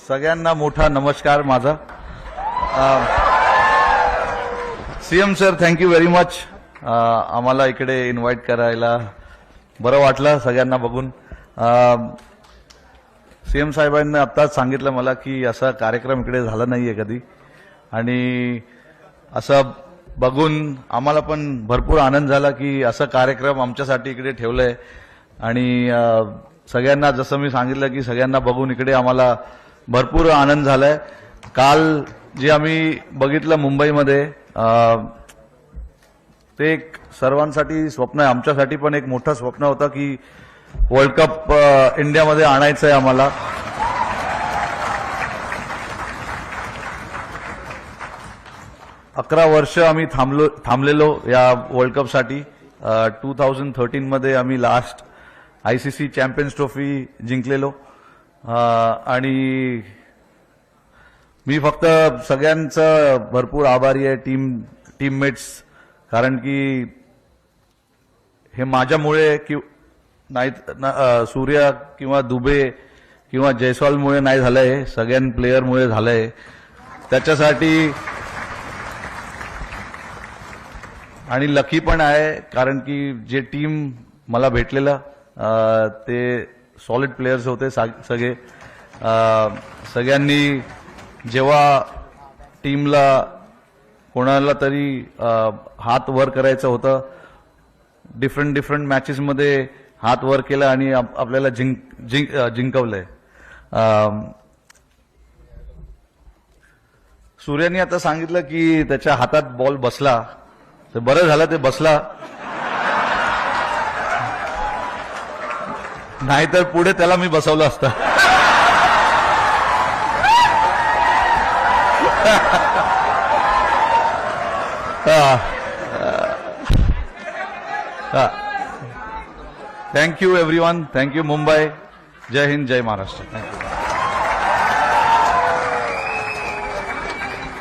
सगळ्यांना मोठा नमस्कार माझा. CM sir, thank you very much. आम्हाला इकडे इन्व्हाइट करायला बरं वाटलं सगळ्यांना बघून. सीएम साहेबांनी आत्ताच सांगितलं मला की असा कार्यक्रम इकडे झाला नाहीये कधी, आणि असं बघून आम्हाला पण भरपूर आनंद झाला की असा कार्यक्रम आमच्यासाठी इकडे ठेवलाय. आणि सगळ्यांना जसं मी सांगितलं की सगळ्यांना बघून इकडे आम्हाला भरपूर आनंद झालाय. काल जे आम्ही बघितलं मुंबईमध्ये ते एक सर्वांसाठी स्वप्न आहे, आमच्यासाठी पण एक मोठं स्वप्न होतं की वर्ल्ड कप इंडियामध्ये आणायचं आहे आम्हाला. अकरा वर्ष आम्ही थांबलेलो या वर्ल्ड कपसाठी. 2013 मध्ये आम्ही लास्ट आयसीसी चॅम्पियन्स ट्रॉफी जिंकलेलो. आणि मी फक्त सगळ्यांचं भरपूर आभारी आहे, टीममेट्स, कारण की हे माझ्यामुळे नाही, सूर्या किंवा दुबे किंवा जयस्वालमुळे नाही झालंय, सगळ्या प्लेयरमुळे झालंय. त्याच्यासाठी आणि लकी पण आहे, कारण की जे टीम मला भेटलेलं ते सॉलिड प्लेयर्स होते सगळे. सगळ्यांनी जेव्हा टीमला कोणाला तरी हात वर करायचं होतं, डिफरंट मॅचेसमध्ये हात वर केला आणि आपल्याला जिंकवलंय. सूर्याने आता सांगितलं की त्याच्या हातात बॉल बसला, तर बरं झालं ते बसला, नाहीतर पुढे त्याला मी बसवलं असतं. Thank you everyone, thank you Mumbai. जय हिंद, जय महाराष्ट्र. थँक्यू.